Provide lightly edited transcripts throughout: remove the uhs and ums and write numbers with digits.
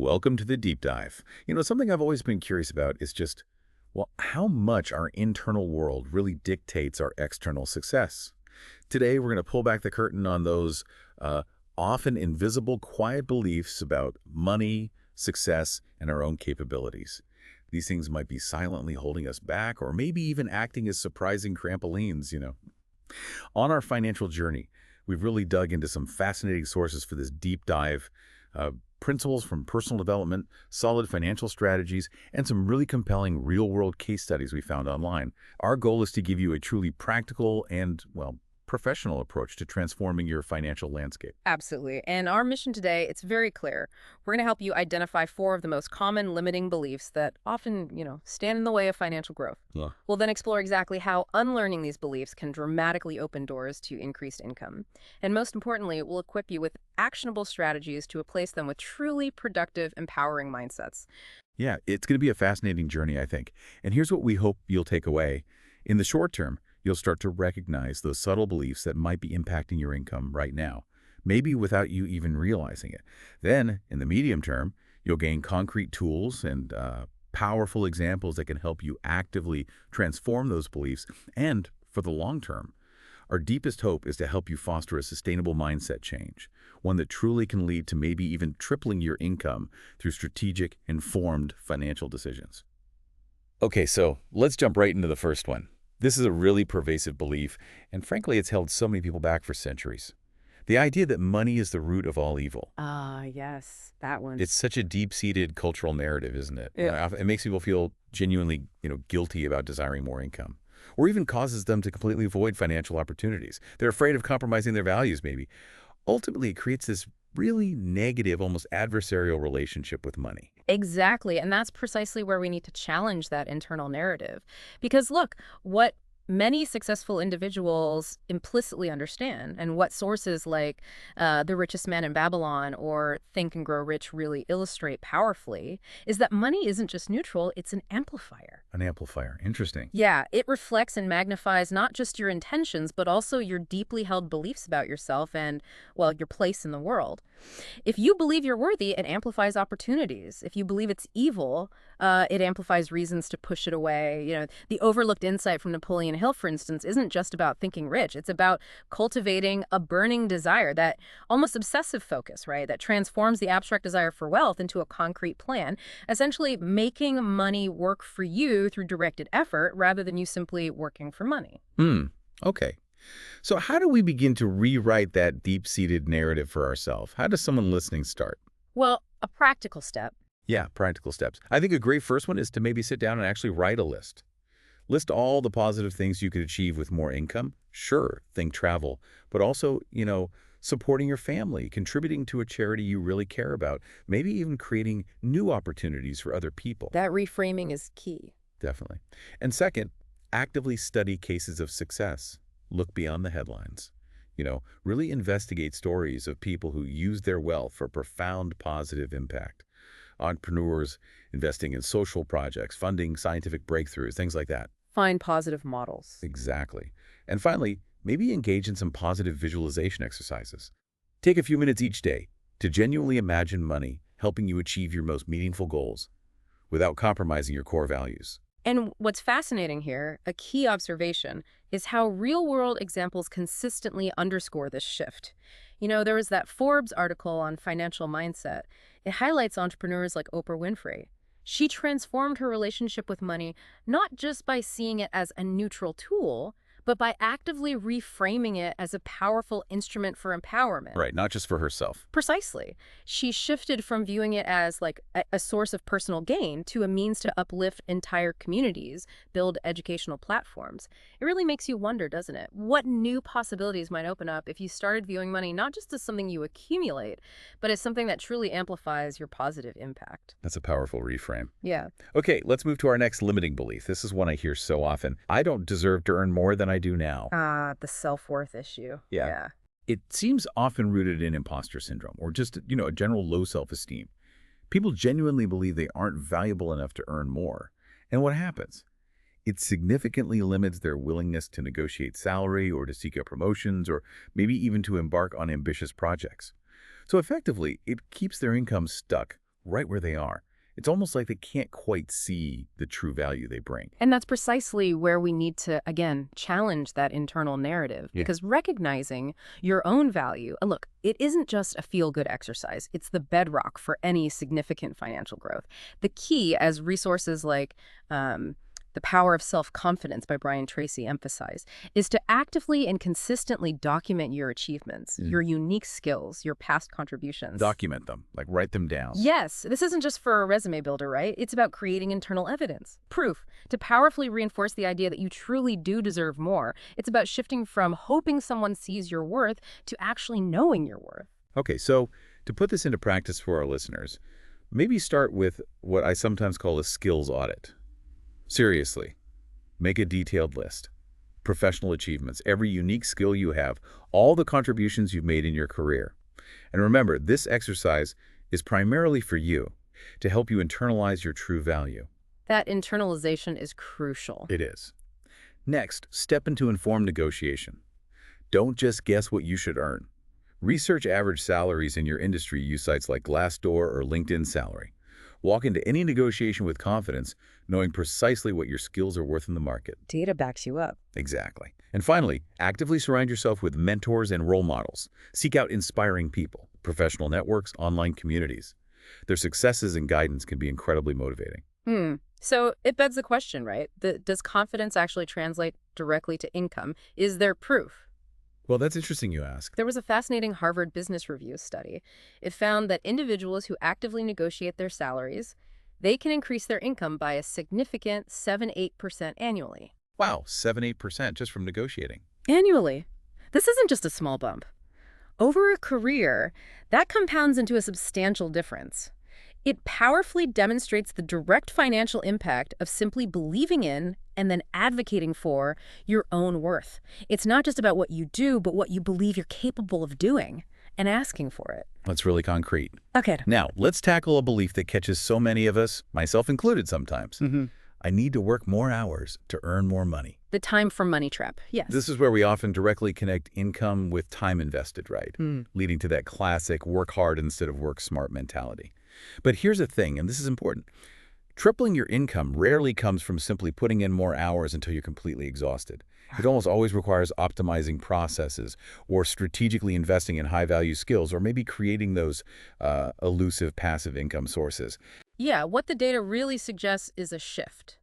welcome to the deep dive. Something I've always been curious about is just, well, how much our internal world really dictates our external success. Today, we're going to pull back the curtain on those often invisible, quiet beliefs about money, success, and our own capabilities. These things might be silently holding us back or maybe even acting as surprising trampolines. On our financial journey, we've really dug into some fascinating sources for this deep dive, principles from personal development, solid financial strategies, and some really compelling real-world case studies we found online. Our goal is to give you a truly practical and, well, professional approach to transforming your financial landscape. Absolutely. And our mission today, it's very clear. We're going to help you identify 4 of the most common limiting beliefs that often, stand in the way of financial growth. Yeah. We'll then explore exactly how unlearning these beliefs can dramatically open doors to increased income. And most importantly, we'll equip you with actionable strategies to replace them with truly productive, empowering mindsets. Yeah, it's going to be a fascinating journey, I think. And here's what we hope you'll take away. In the short term, you'll start to recognize those subtle beliefs that might be impacting your income right now, maybe without you even realizing it. Then, in the medium term, you'll gain concrete tools and powerful examples that can help you actively transform those beliefs. And for the long term, our deepest hope is to help you foster a sustainable mindset change, one that truly can lead to maybe even tripling your income through strategic, informed financial decisions. Okay, so let's jump right into the first one. This is a really pervasive belief, and frankly, it's held so many people back for centuries. The idea that money is the root of all evil. Ah, yes, that one. It's such a deep-seated cultural narrative, isn't it? Yeah. It makes people feel genuinely, guilty about desiring more income, or even causes them to completely avoid financial opportunities. They're afraid of compromising their values, maybe. Ultimately, it creates this really negative, almost adversarial relationship with money. Exactly. And that's precisely where we need to challenge that internal narrative. Because look, what many successful individuals implicitly understand, and what sources like The Richest Man in Babylon or Think and Grow Rich really illustrate powerfully, is that money isn't just neutral, it's an amplifier. An amplifier. Interesting. Yeah, it reflects and magnifies not just your intentions, but also your deeply held beliefs about yourself and, well, your place in the world. If you believe you're worthy, it amplifies opportunities. If you believe it's evil, it amplifies reasons to push it away. The overlooked insight from Napoleon Hill, for instance, isn't just about thinking rich. It's about cultivating a burning desire, that almost obsessive focus, right, that transforms the abstract desire for wealth into a concrete plan, essentially making money work for you through directed effort rather than you simply working for money. Okay. So how do we begin to rewrite that deep-seated narrative for ourselves? How does someone listening start? Well, a practical step. Yeah, practical steps. I think a great first one is to maybe sit down and actually write a list. List all the positive things you could achieve with more income. Sure, think travel, but also, supporting your family, contributing to a charity you really care about, maybe even creating new opportunities for other people. That reframing is key. Definitely. And second, actively study cases of success. Look beyond the headlines. Really investigate stories of people who use their wealth for profound positive impact. Entrepreneurs investing in social projects, funding scientific breakthroughs, things like that. Find positive models. Exactly. And finally, maybe engage in some positive visualization exercises. Take a few minutes each day to genuinely imagine money helping you achieve your most meaningful goals without compromising your core values. And what's fascinating here, a key observation, is how real-world examples consistently underscore this shift. There was that Forbes article on financial mindset. It highlights entrepreneurs like Oprah Winfrey. She transformed her relationship with money not just by seeing it as a neutral tool, but by actively reframing it as a powerful instrument for empowerment. Right, not just for herself. Precisely. She shifted from viewing it as like a source of personal gain to a means to uplift entire communities, build educational platforms. It really makes you wonder, doesn't it? What new possibilities might open up if you started viewing money not just as something you accumulate, but as something that truly amplifies your positive impact. That's a powerful reframe. Yeah. Okay, let's move to our next limiting belief. This is one I hear so often. I don't deserve to earn more than I do now. The self-worth issue. Yeah. It seems often rooted in imposter syndrome or just, a general low self-esteem. People genuinely believe they aren't valuable enough to earn more. And what happens? It significantly limits their willingness to negotiate salary or to seek out promotions or maybe even to embark on ambitious projects. So effectively, it keeps their income stuck right where they are. It's almost like they can't quite see the true value they bring. And that's precisely where we need to, again, challenge that internal narrative. Yeah. Because recognizing your own value, look, it isn't just a feel-good exercise. It's the bedrock for any significant financial growth. The key, as resources like The Power of Self-Confidence by Brian Tracy emphasize, is to actively and consistently document your achievements, your unique skills, your past contributions. Document them, like write them down. Yes, this isn't just for a resume builder, right? It's about creating internal evidence, proof, to powerfully reinforce the idea that you truly do deserve more. It's about shifting from hoping someone sees your worth to actually knowing your worth. Okay, so to put this into practice for our listeners, maybe start with what I sometimes call a skills audit. Seriously, make a detailed list. Professional achievements, every unique skill you have, all the contributions you've made in your career. And remember, this exercise is primarily for you, to help you internalize your true value. That internalization is crucial. It is. Next, step into informed negotiation. Don't just guess what you should earn. Research average salaries in your industry. Use sites like Glassdoor or LinkedIn Salary. Walk into any negotiation with confidence, knowing precisely what your skills are worth in the market. Data backs you up. Exactly. And finally, actively surround yourself with mentors and role models. Seek out inspiring people, professional networks, online communities. Their successes and guidance can be incredibly motivating. So it begs the question, right? Does confidence actually translate directly to income? Is there proof? Well, that's interesting you ask. There was a fascinating Harvard Business Review study. It found that individuals who actively negotiate their salaries, they can increase their income by a significant 7–8% annually. Wow, 7–8% just from negotiating. Annually. This isn't just a small bump. Over a career, that compounds into a substantial difference. It powerfully demonstrates the direct financial impact of simply believing in and then advocating for your own worth. It's not just about what you do, but what you believe you're capable of doing and asking for it. That's really concrete. Okay. Now, let's tackle a belief that catches so many of us, myself included sometimes. I need to work more hours to earn more money. The time for money trap, yes. This is where we often directly connect income with time invested, right? Leading to that classic work hard instead of work smart mentality. But here's the thing, and this is important. Tripling your income rarely comes from simply putting in more hours until you're completely exhausted. It almost always requires optimizing processes or strategically investing in high-value skills or maybe creating those elusive passive income sources. Yeah, what the data really suggests is a shift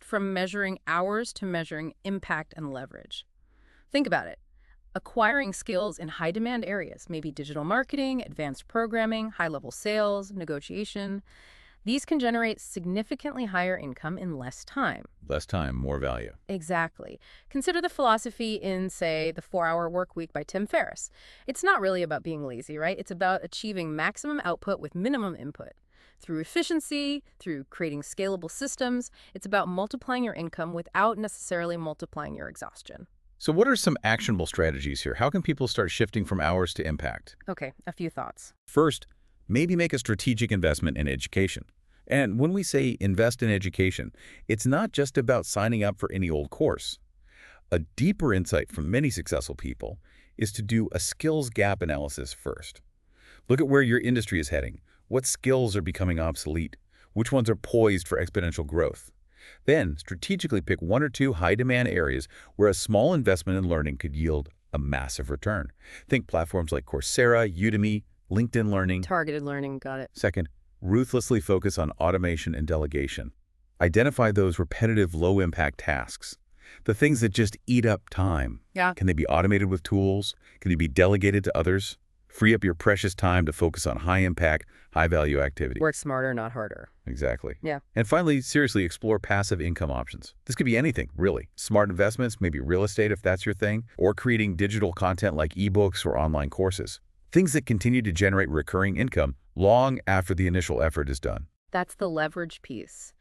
from measuring hours to measuring impact and leverage. Think about it. Acquiring skills in high-demand areas, maybe digital marketing, advanced programming, high-level sales, negotiation, these can generate significantly higher income in less time. Less time, more value. Exactly. Consider the philosophy in, say, The 4-Hour Work Week by Tim Ferriss. It's not really about being lazy, right? It's about achieving maximum output with minimum input. Through efficiency, through creating scalable systems, it's about multiplying your income without necessarily multiplying your exhaustion. So what are some actionable strategies here? How can people start shifting from hours to impact? Okay, a few thoughts. First, maybe make a strategic investment in education. And when we say invest in education, it's not just about signing up for any old course. A deeper insight from many successful people is to do a skills gap analysis first. Look at where your industry is heading. What skills are becoming obsolete? Which ones are poised for exponential growth? Then, strategically pick 1 or 2 high-demand areas where a small investment in learning could yield a massive return. Think platforms like Coursera, Udemy, LinkedIn Learning. Targeted learning, got it. Second, ruthlessly focus on automation and delegation. Identify those repetitive, low-impact tasks. The things that just eat up time. Yeah. Can they be automated with tools? Can they be delegated to others? Free up your precious time to focus on high-impact, high-value activities. Work smarter, not harder. Exactly. Yeah. And finally, seriously explore passive income options. This could be anything, really. Smart investments, maybe real estate if that's your thing, or creating digital content like ebooks or online courses. Things that continue to generate recurring income long after the initial effort is done. That's the leverage piece.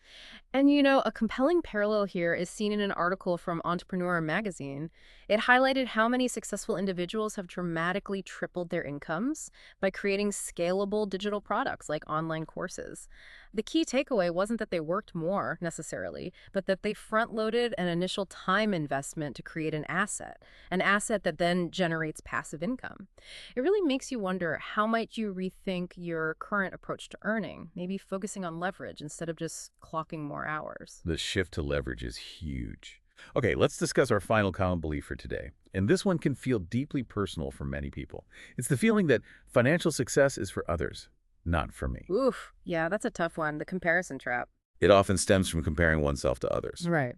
And a compelling parallel here is seen in an article from Entrepreneur magazine. It highlighted how many successful individuals have dramatically tripled their incomes by creating scalable digital products like online courses. The key takeaway wasn't that they worked more necessarily, but that they front-loaded an initial time investment to create an asset that then generates passive income. It really makes you wonder, how might you rethink your current approach to earning, maybe focusing on leverage instead of just clocking more hours. The shift to leverage is huge. Okay, let's discuss our final common belief for today. And this one can feel deeply personal for many people. It's the feeling that financial success is for others, not for me. Oof, yeah, that's a tough one, the comparison trap. It often stems from comparing oneself to others, Right.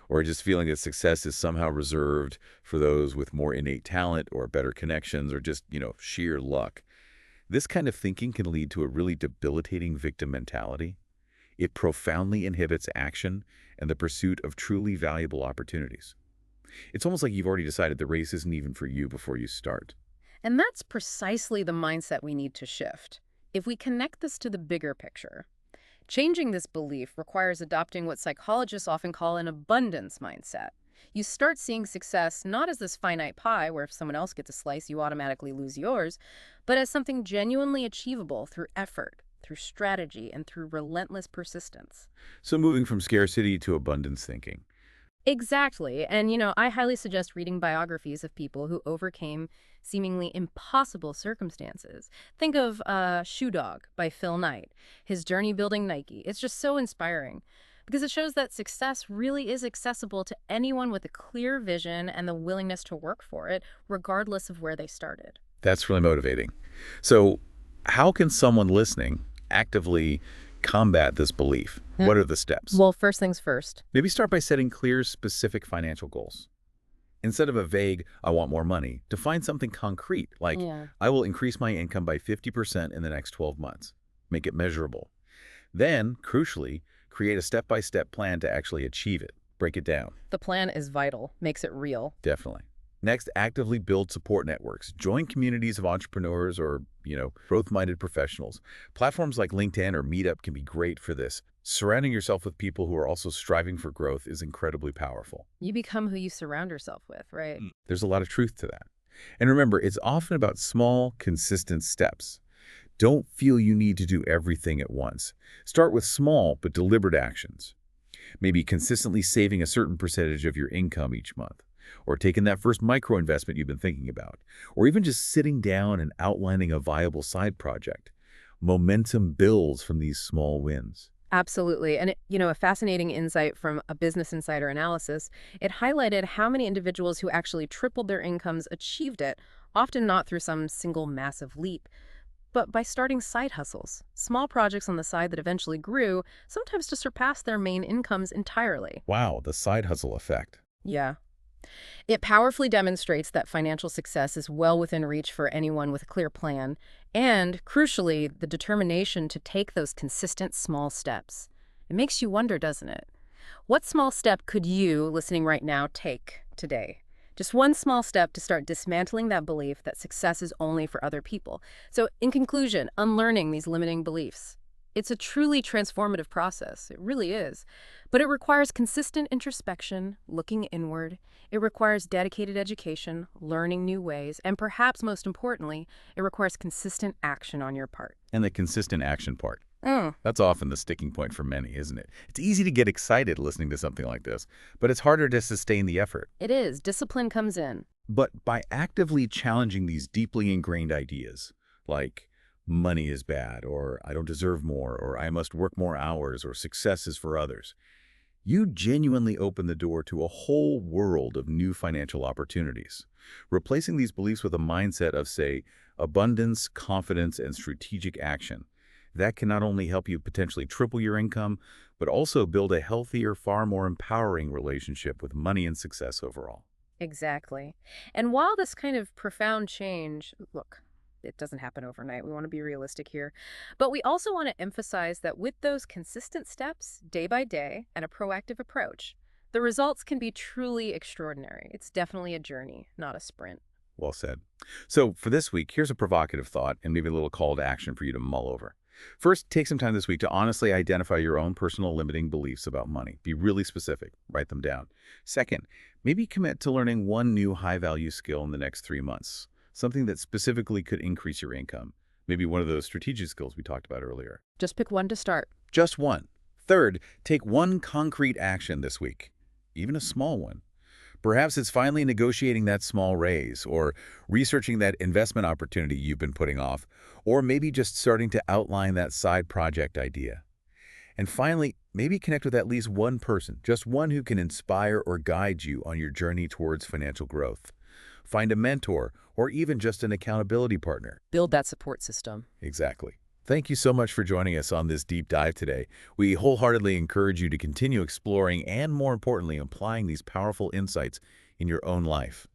or just feeling that success is somehow reserved for those with more innate talent or better connections or just, sheer luck. This kind of thinking can lead to a really debilitating victim mentality. It profoundly inhibits action and the pursuit of truly valuable opportunities. It's almost like you've already decided the race isn't even for you before you start. And that's precisely the mindset we need to shift. If we connect this to the bigger picture, changing this belief requires adopting what psychologists often call an abundance mindset. You start seeing success not as this finite pie where if someone else gets a slice, you automatically lose yours, but as something genuinely achievable through effort, through strategy, and through relentless persistence. So moving from scarcity to abundance thinking. Exactly. And, I highly suggest reading biographies of people who overcame seemingly impossible circumstances. Think of Shoe Dog by Phil Knight, his journey building Nike. It's just so inspiring because it shows that success really is accessible to anyone with a clear vision and the willingness to work for it, regardless of where they started. That's really motivating. So how can someone listening actively combat this belief? What are the steps? Well, first things first. Maybe start by setting clear, specific financial goals. Instead of a vague, I want more money, define something concrete, like Yeah. I will increase my income by 50% in the next 12 months. Make it measurable. Then, crucially, create a step-by-step plan to actually achieve it. Break it down. The plan is vital, makes it real. Definitely. Next, actively build support networks. Join communities of entrepreneurs or, growth-minded professionals. Platforms like LinkedIn or Meetup can be great for this. Surrounding yourself with people who are also striving for growth is incredibly powerful. You become who you surround yourself with, right? There's a lot of truth to that. And remember, it's often about small, consistent steps. Don't feel you need to do everything at once. Start with small but deliberate actions. Maybe consistently saving a certain percentage of your income each month, or taking that first micro investment you've been thinking about, or even just sitting down and outlining a viable side project. Momentum builds from these small wins. Absolutely. And, a fascinating insight from a Business Insider analysis, it highlighted how many individuals who actually tripled their incomes achieved it, often not through some single massive leap, but by starting side hustles, small projects on the side that eventually grew, sometimes to surpass their main incomes entirely. Wow, the side hustle effect. Yeah. It powerfully demonstrates that financial success is well within reach for anyone with a clear plan, and, crucially, the determination to take those consistent small steps. It makes you wonder, doesn't it? What small step could you, listening right now, take today? Just one small step to start dismantling that belief that success is only for other people. So, in conclusion, unlearning these limiting beliefs. It's a truly transformative process. It really is. But it requires consistent introspection, looking inward. It requires dedicated education, learning new ways, and perhaps most importantly, it requires consistent action on your part. And the consistent action part. Mm, That's often the sticking point for many, isn't it? It's easy to get excited listening to something like this, but it's harder to sustain the effort. it is. Discipline comes in. But by actively challenging these deeply ingrained ideas, like money is bad, or I don't deserve more, or I must work more hours, or success is for others, you genuinely open the door to a whole world of new financial opportunities. Replacing these beliefs with a mindset of, say, abundance, confidence, and strategic action, that can not only help you potentially triple your income, but also build a healthier, far more empowering relationship with money and success overall. Exactly. And while this kind of profound change, look, it doesn't happen overnight. We want to be realistic here. But we also want to emphasize that with those consistent steps, day by day, and a proactive approach, the results can be truly extraordinary. It's definitely a journey, not a sprint. Well said. So for this week, here's a provocative thought and maybe a little call to action for you to mull over. First, take some time this week to honestly identify your own personal limiting beliefs about money. Be really specific. Write them down. Second, maybe commit to learning one new high-value skill in the next 3 months, something that specifically could increase your income. Maybe one of those strategic skills we talked about earlier. Just pick one to start. Just one. Third, take one concrete action this week, even a small one. Perhaps it's finally negotiating that small raise, or researching that investment opportunity you've been putting off, or maybe just starting to outline that side project idea. And finally, maybe connect with at least one person, just one who can inspire or guide you on your journey towards financial growth. Find a mentor, or even just an accountability partner. Build that support system. Exactly. Thank you so much for joining us on this deep dive today. We wholeheartedly encourage you to continue exploring and, more importantly, applying these powerful insights in your own life.